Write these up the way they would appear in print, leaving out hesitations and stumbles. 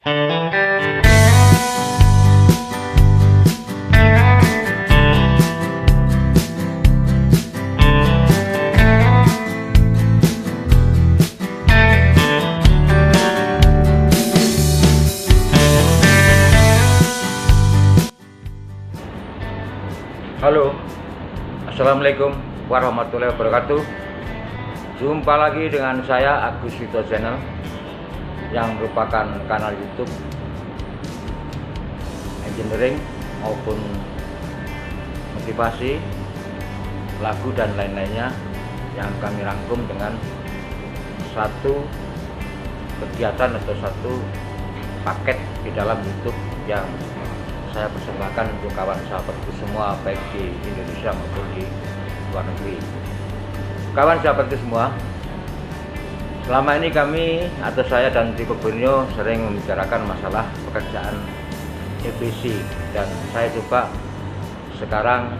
Halo, assalamualaikum warahmatullahi wabarakatuh. Jumpa lagi dengan saya Agus Wito Channel, yang merupakan kanal YouTube engineering maupun motivasi, lagu dan lain-lainnya yang kami rangkum dengan satu kegiatan atau satu paket di dalam YouTube yang saya persembahkan untuk kawan sahabatku semua, baik di Indonesia maupun di luar negeri. Kawan sahabatku semua, selama ini kami atau saya dan Tiko Borneo sering membicarakan masalah pekerjaan EPC, dan saya coba sekarang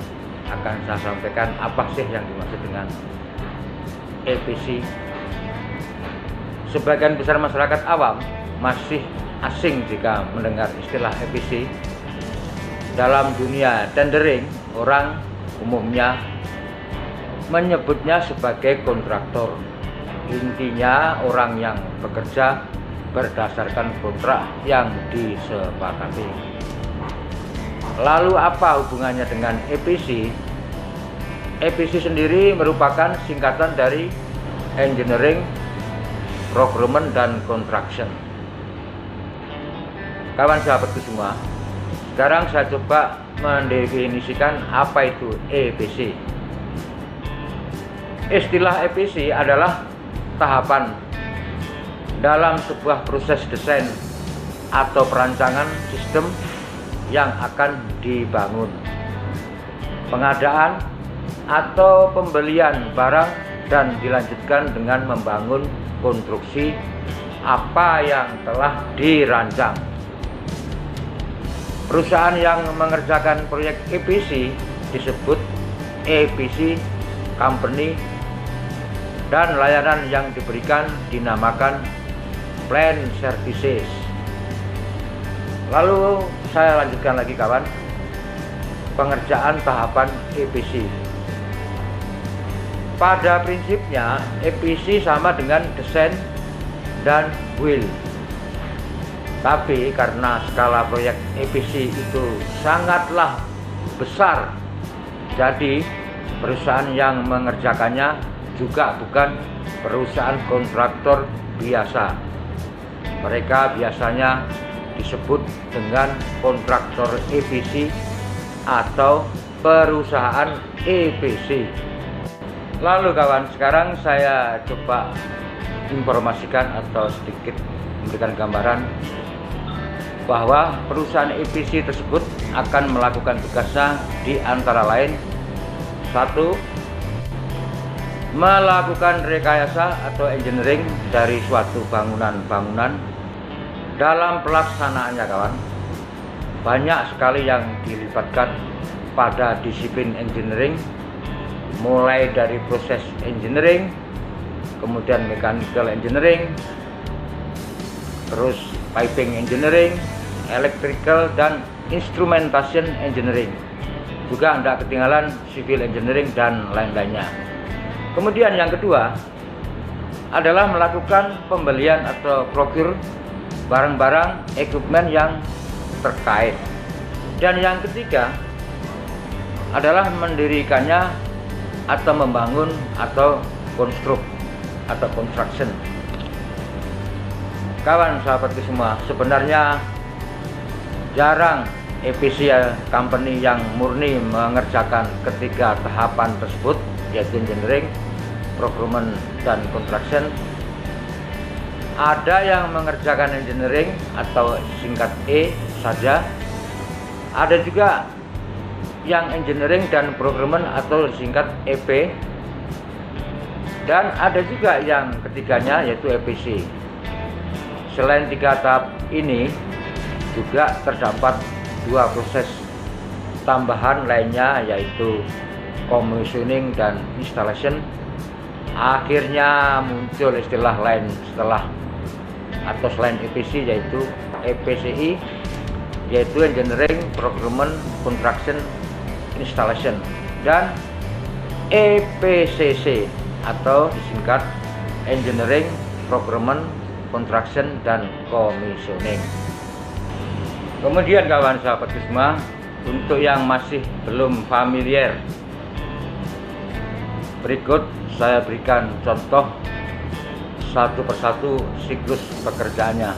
akan saya sampaikan apa sih yang dimaksud dengan EPC. Sebagian besar masyarakat awam masih asing jika mendengar istilah EPC. Dalam dunia tendering, orang umumnya menyebutnya sebagai kontraktor. Intinya orang yang bekerja berdasarkan kontrak yang disepakati. Lalu apa hubungannya dengan EPC? EPC sendiri merupakan singkatan dari Engineering, Procurement, dan Construction. Kawan sahabatku semua, sekarang saya coba mendefinisikan apa itu EPC. Istilah EPC adalah tahapan dalam sebuah proses desain atau perancangan sistem yang akan dibangun, pengadaan atau pembelian barang, dan dilanjutkan dengan membangun konstruksi apa yang telah dirancang. Perusahaan yang mengerjakan proyek EPC disebut EPC Company, dan layanan yang diberikan dinamakan Plan Services. Lalu saya lanjutkan lagi kawan, pengerjaan tahapan EPC. Pada prinsipnya EPC sama dengan desain dan build. Tapi karena skala proyek EPC itu sangatlah besar, jadi perusahaan yang mengerjakannya juga bukan perusahaan kontraktor biasa. Mereka biasanya disebut dengan kontraktor EPC atau perusahaan EPC. Lalu kawan, sekarang saya coba informasikan atau sedikit memberikan gambaran bahwa perusahaan EPC tersebut akan melakukan tugasnya di antara lain: 1. Melakukan rekayasa atau engineering dari suatu bangunan. Dalam pelaksanaannya kawan, banyak sekali yang dilibatkan pada disiplin engineering, mulai dari proses engineering, kemudian mechanical engineering, terus piping engineering, electrical, dan instrumentation engineering. Juga tidak ketinggalan civil engineering dan lain-lainnya. Kemudian yang kedua adalah melakukan pembelian atau procure barang-barang equipment yang terkait. Dan yang ketiga adalah mendirikannya atau membangun atau construction. Kawan sahabatku semua, sebenarnya jarang EPC company yang murni mengerjakan ketiga tahapan tersebut, yaitu engineering, procurement, dan construction. Ada yang mengerjakan engineering atau singkat E saja, ada juga yang engineering dan procurement atau singkat EP, dan ada juga yang ketiganya yaitu EPC. Selain tiga tahap ini, juga terdapat dua proses tambahan lainnya, yaitu commissioning dan installation. Akhirnya muncul istilah lain setelah atau selain EPC yaitu EPCI, yaitu Engineering Procurement Construction Installation, dan EPCC atau disingkat Engineering Procurement Construction dan Commissioning. Kemudian kawan sahabat semua, untuk yang masih belum familiar, berikut saya berikan contoh satu persatu siklus pekerjaannya.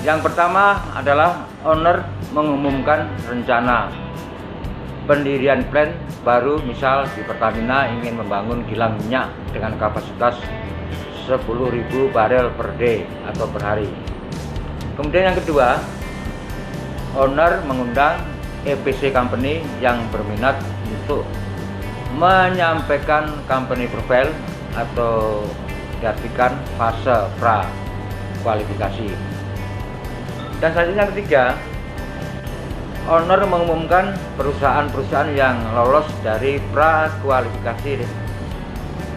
Yang pertama adalah owner mengumumkan rencana pendirian plant baru, misal di Pertamina ingin membangun kilang minyak dengan kapasitas 10.000 barel per day atau per hari. Kemudian yang kedua, owner mengundang EPC company yang berminat untuk menyampaikan company profile atau diartikan fase pra kualifikasi. Dan selanjutnya yang ketiga, owner mengumumkan perusahaan-perusahaan yang lolos dari pra kualifikasi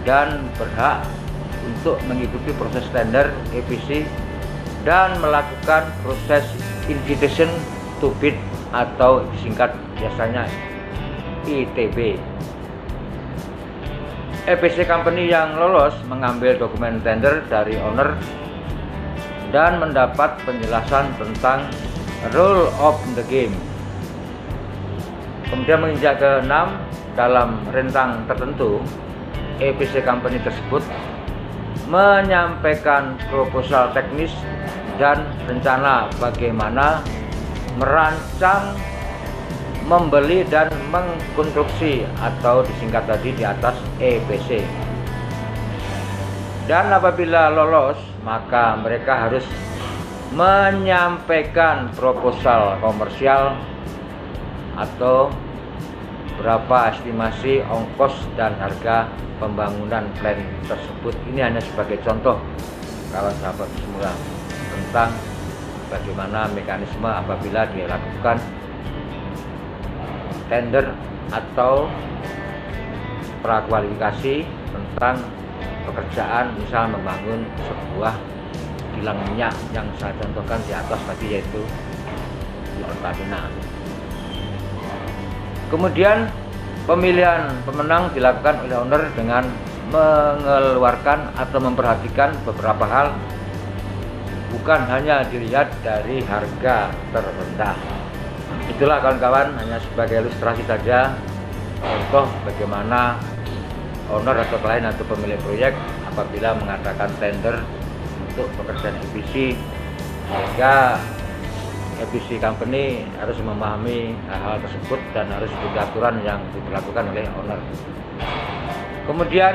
dan berhak untuk mengikuti proses tender EPC dan melakukan proses invitation to bid atau disingkat biasanya ITB. EPC company yang lolos mengambil dokumen tender dari owner dan mendapat penjelasan tentang rule of the game. Kemudian menginjak ke-6, dalam rentang tertentu EPC company tersebut menyampaikan proposal teknis dan rencana bagaimana merancang, membeli dan mengkonstruksi atau disingkat tadi di atas EPC. Dan apabila lolos, maka mereka harus menyampaikan proposal komersial atau berapa estimasi ongkos dan harga pembangunan plant tersebut. Ini hanya sebagai contoh kawan sahabat semua tentang bagaimana mekanisme apabila dilakukan tender atau prakualifikasi tentang pekerjaan, misal membangun sebuah kilang minyak yang saya contohkan di atas tadi, yaitu di Pertamina. Kemudian pemilihan pemenang dilakukan oleh owner dengan mengeluarkan atau memperhatikan beberapa hal, bukan hanya dilihat dari harga terendah. Itulah kawan-kawan, hanya sebagai ilustrasi saja contoh bagaimana owner atau klien atau pemilik proyek apabila mengadakan tender untuk pekerjaan EPC, sehingga EPC company harus memahami hal tersebut dan harus ikuti aturan yang diberlakukan oleh owner. Kemudian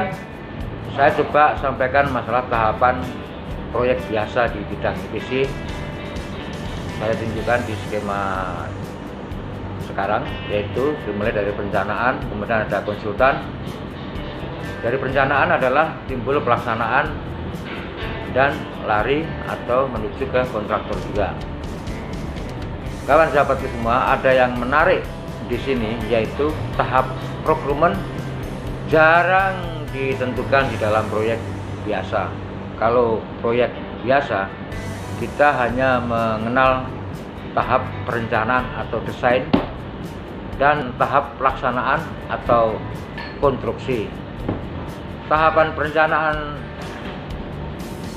saya coba sampaikan masalah tahapan proyek biasa di bidang EPC. Saya tunjukkan di skema sekarang, yaitu dimulai dari perencanaan, kemudian ada konsultan. Dari perencanaan adalah timbul pelaksanaan dan lari atau menuju ke kontraktor juga. Kawan sahabat semua, ada yang menarik di sini, yaitu tahap procurement jarang ditentukan di dalam proyek biasa. Kalau proyek biasa, kita hanya mengenal tahap perencanaan atau desain dan tahap pelaksanaan atau konstruksi. Tahapan perencanaan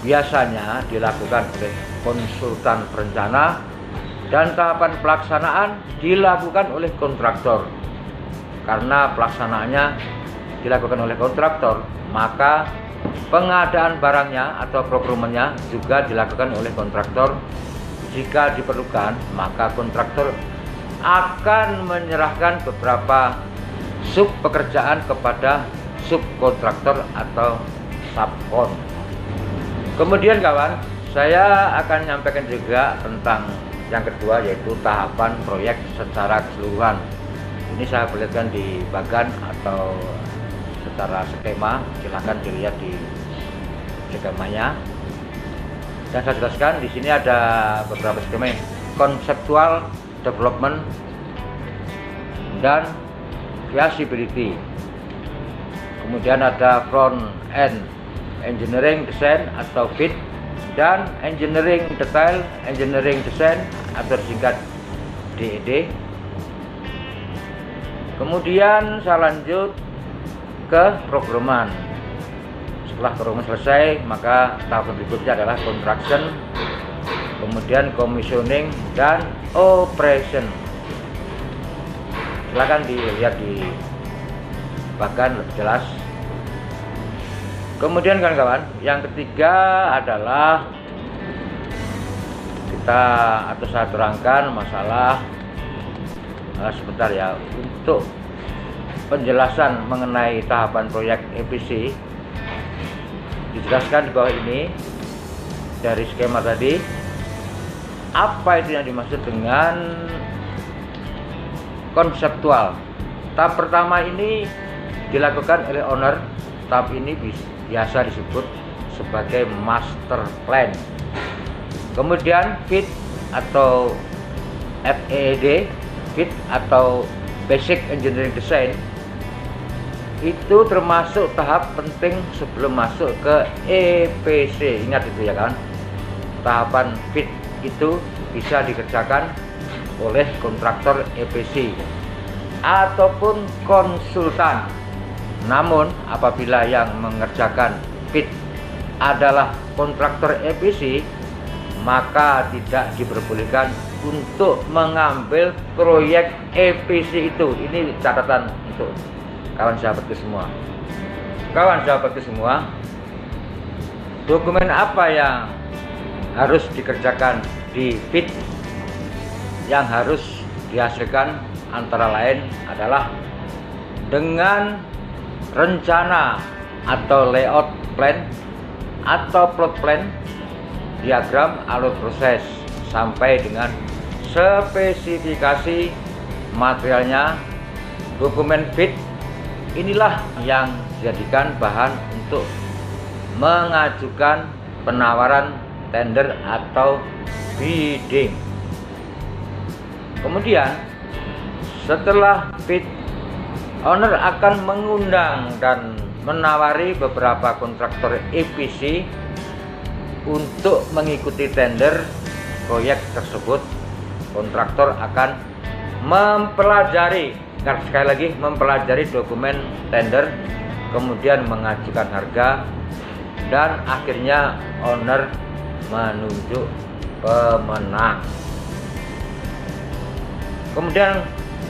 biasanya dilakukan oleh konsultan perencana dan tahapan pelaksanaan dilakukan oleh kontraktor. Karena pelaksanaannya dilakukan oleh kontraktor, maka pengadaan barangnya atau procurementnya juga dilakukan oleh kontraktor. Jika diperlukan, maka kontraktor akan menyerahkan beberapa sub pekerjaan kepada subkontraktor atau subkon. Kemudian kawan, saya akan menyampaikan juga tentang yang kedua, yaitu tahapan proyek secara keseluruhan. Ini saya perlihatkan di bagan atau secara skema, silahkan dilihat di skemanya. Dan saya jelaskan di sini ada beberapa skema: konseptual, development, dan feasibility. Kemudian ada front end engineering design atau FEED, dan engineering detail, engineering design atau disingkat DED. Kemudian saya lanjut ke programan. Setelah programan selesai, maka tahap berikutnya adalah construction, kemudian commissioning dan operation. Silahkan dilihat di bagan lebih jelas. Kemudian kawan-kawan, yang ketiga adalah saya terangkan masalah sebentar ya, untuk penjelasan mengenai tahapan proyek EPC. Dijelaskan di bawah ini dari skema tadi, apa itu yang dimaksud dengan konseptual. Tahap pertama ini dilakukan oleh owner. Tahap ini biasa disebut sebagai master plan. Kemudian FEED atau FEED, FEED atau Basic Engineering Design, itu termasuk tahap penting sebelum masuk ke EPC. Ingat itu ya kan. Tahapan FEED itu bisa dikerjakan oleh kontraktor EPC ataupun konsultan. Namun apabila yang mengerjakan FEED adalah kontraktor EPC, maka tidak diperbolehkan untuk mengambil proyek EPC itu. Ini catatan untuk kawan sahabatku semua. Kawan sahabatku semua, dokumen apa yang harus dikerjakan di FEED yang harus dihasilkan antara lain adalah dengan rencana atau layout plan atau plot plan, diagram alur proses, sampai dengan spesifikasi materialnya. Dokumen FEED inilah yang dijadikan bahan untuk mengajukan penawaran tender atau bidding. Kemudian setelah FEED, owner akan mengundang dan menawari beberapa kontraktor EPC untuk mengikuti tender proyek tersebut. Kontraktor akan mempelajari, sekali lagi mempelajari dokumen tender, kemudian mengajukan harga, dan akhirnya owner menunjuk pemenang. Kemudian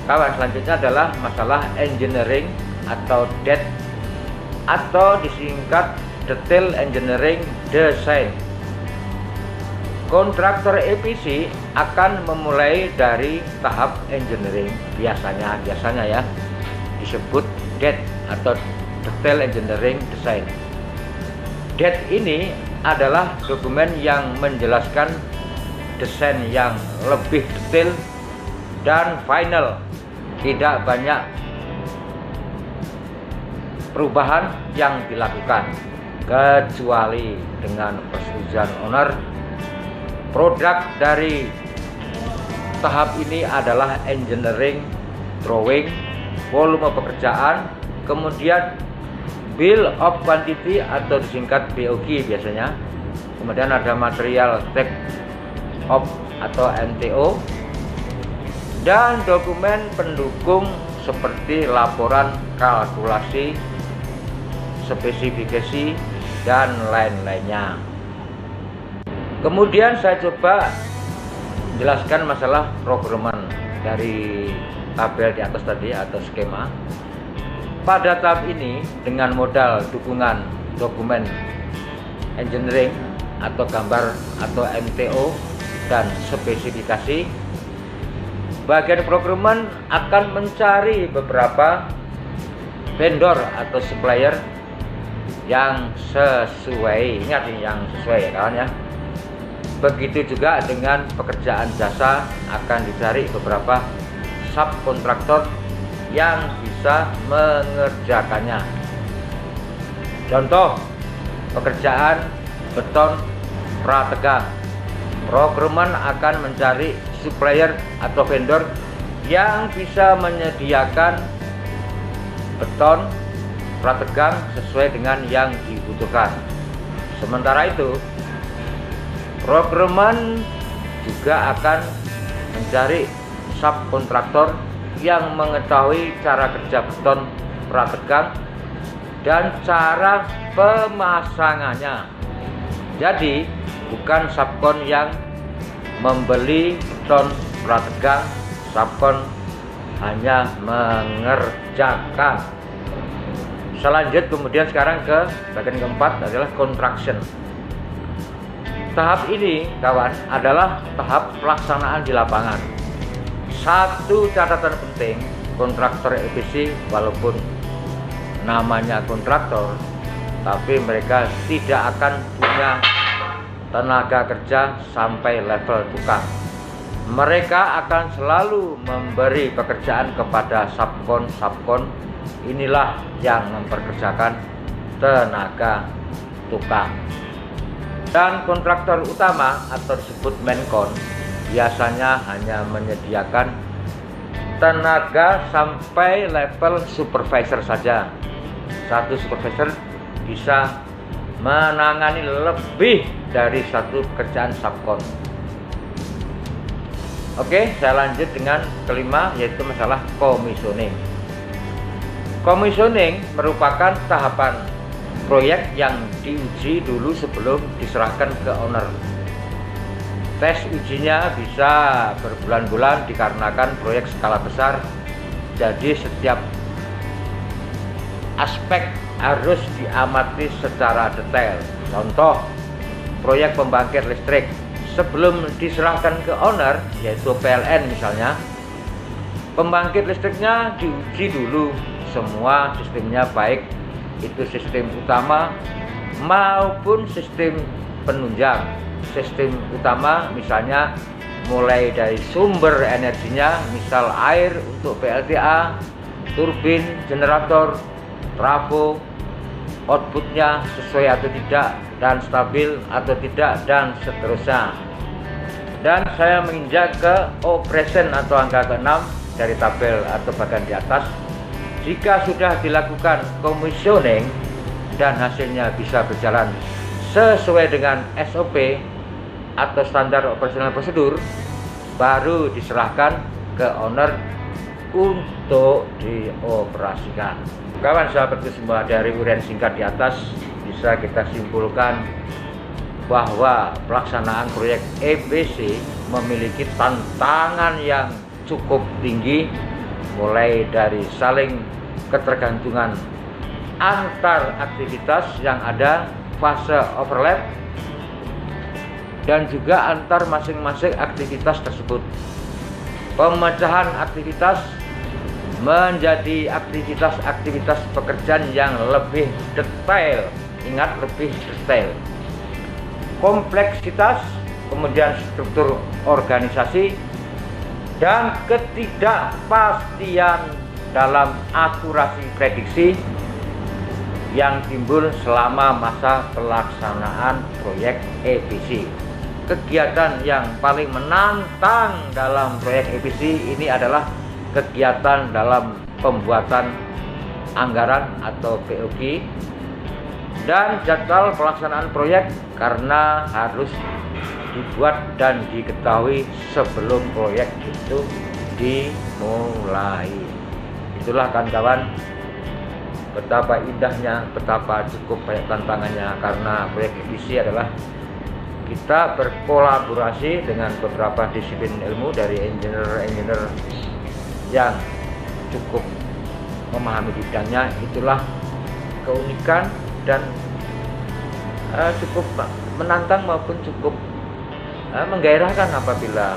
kawan, selanjutnya adalah masalah engineering atau DED atau disingkat Detail Engineering Design. Kontraktor EPC akan memulai dari tahap engineering, biasanya ya disebut DED atau Detail Engineering Design. DED ini adalah dokumen yang menjelaskan desain yang lebih detail dan final, tidak banyak perubahan yang dilakukan, kecuali dengan persetujuan owner. Produk dari tahap ini adalah engineering drawing, volume pekerjaan, kemudian bill of quantity atau disingkat BOQ biasanya, kemudian ada material take off atau MTO, dan dokumen pendukung seperti laporan kalkulasi, spesifikasi, dan lain-lainnya. Kemudian saya coba jelaskan masalah programan dari tabel di atas tadi atau skema. Pada tahap ini dengan modal dukungan dokumen engineering atau gambar atau MTO dan spesifikasi, bagian programan akan mencari beberapa vendor atau supplier yang sesuai. Ingat ini yang sesuai ya kawan ya. Begitu juga dengan pekerjaan jasa, akan dicari beberapa subkontraktor yang bisa mengerjakannya. Contoh pekerjaan beton prategang, programan akan mencari supplier atau vendor yang bisa menyediakan beton prategang sesuai dengan yang dibutuhkan. Sementara itu Procurement juga akan mencari subkontraktor yang mengetahui cara kerja beton prategang dan cara pemasangannya. Jadi bukan subkon yang membeli beton prategang, subkon hanya mengerjakan. Selanjut kemudian sekarang ke bagian keempat adalah construction. Tahap ini kawan adalah tahap pelaksanaan di lapangan. Satu catatan penting, kontraktor EPC walaupun namanya kontraktor, tapi mereka tidak akan punya tenaga kerja sampai level tukang. Mereka akan selalu memberi pekerjaan kepada subkon. Inilah yang memperkerjakan tenaga tukang. Dan kontraktor utama atau disebut mainkon biasanya hanya menyediakan tenaga sampai level supervisor saja. Satu supervisor bisa menangani lebih dari satu pekerjaan subkon. Oke, saya lanjut dengan kelima, yaitu masalah commissioning. Commissioning merupakan tahapan proyek yang diuji dulu sebelum diserahkan ke owner. Tes ujinya bisa berbulan-bulan dikarenakan proyek skala besar, jadi setiap aspek harus diamati secara detail. Contoh, proyek pembangkit listrik sebelum diserahkan ke owner, yaitu PLN misalnya, pembangkit listriknya diuji dulu semua sistemnya, baik itu sistem utama maupun sistem penunjang. Sistem utama misalnya mulai dari sumber energinya, misal air untuk PLTA, turbin, generator, trafo, outputnya sesuai atau tidak, dan stabil atau tidak, dan seterusnya. Dan saya menginjak ke operation atau angka ke-6 dari tabel atau bagian di atas. Jika sudah dilakukan commissioning dan hasilnya bisa berjalan sesuai dengan SOP atau standar operasional prosedur, baru diserahkan ke owner untuk dioperasikan. Kawan sahabat semua, dari uraian singkat di atas bisa kita simpulkan bahwa pelaksanaan proyek EPC memiliki tantangan yang cukup tinggi, mulai dari saling ketergantungan antar aktivitas yang ada, fase overlap, dan juga antar masing-masing aktivitas tersebut. Pemecahan aktivitas menjadi aktivitas-aktivitas pekerjaan yang lebih detail. Ingat, lebih detail. Kompleksitas, kemudian struktur organisasi, dan ketidakpastian dalam akurasi prediksi yang timbul selama masa pelaksanaan proyek EPC. Kegiatan yang paling menantang dalam proyek EPC ini adalah kegiatan dalam pembuatan anggaran atau POG dan jadwal pelaksanaan proyek, karena harus dibuat dan diketahui sebelum proyek itu dimulai. Itulah kawan-kawan, betapa indahnya, betapa cukup banyak tantangannya, karena proyek EPC adalah kita berkolaborasi dengan beberapa disiplin ilmu, dari engineer yang cukup memahami bidangnya. Itulah keunikan dan cukup menantang maupun cukup menggairahkan apabila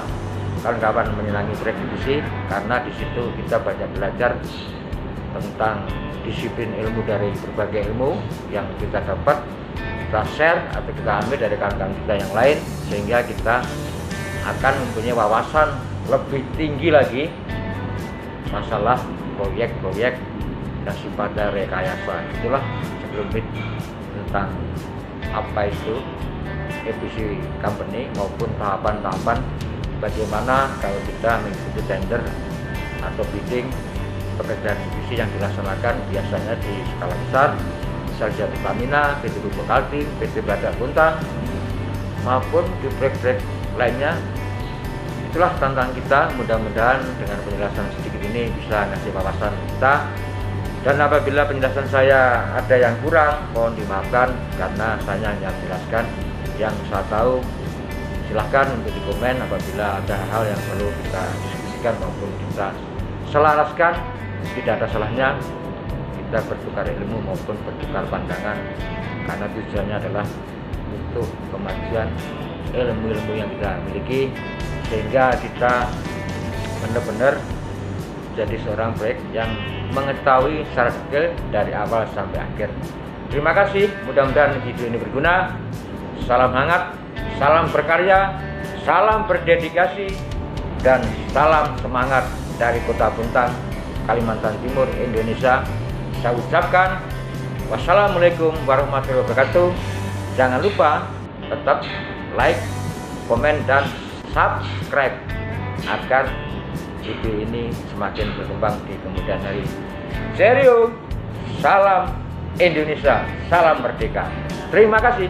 kawan-kawan menyenangi proyek EPC, karena di situ kita banyak belajar tentang disiplin ilmu dari berbagai ilmu yang kita dapat, kita share atau kita ambil dari kawan-kawan kita yang lain, sehingga kita akan mempunyai wawasan lebih tinggi lagi masalah proyek-proyek yang sifatnya rekayasa. Itulah sekelumit tentang apa itu EPC company maupun tahapan-tahapan bagaimana kalau kita mengikuti tender atau bidding pekerjaan EPC yang dilaksanakan biasanya di skala besar, misalnya Pertamina, PT Pupuk Kaltim, PT Bada Kuntang, maupun di break-break lainnya. Itulah tantangan kita. Mudah-mudahan dengan penjelasan sedikit ini bisa ngasih wawasan kita. Dan apabila penjelasan saya ada yang kurang, mohon dimaafkan karena saya hanya menjelaskan yang saya tahu. Silahkan untuk dikomen apabila ada hal yang perlu kita diskusikan maupun kita selaraskan. Tidak ada salahnya kita bertukar ilmu maupun bertukar pandangan, karena tujuannya adalah untuk kemajuan ilmu-ilmu yang kita miliki, sehingga kita benar-benar jadi seorang baik yang mengetahui secara detail dari awal sampai akhir. Terima kasih, mudah-mudahan video ini berguna. Salam hangat, salam berkarya, salam berdedikasi, dan salam semangat dari Kota Bontang, Kalimantan Timur, Indonesia. Saya ucapkan wassalamualaikum warahmatullahi wabarakatuh. Jangan lupa tetap like, komen, dan subscribe agar video ini semakin berkembang di kemudian hari. Serius, salam Indonesia, salam merdeka. Terima kasih.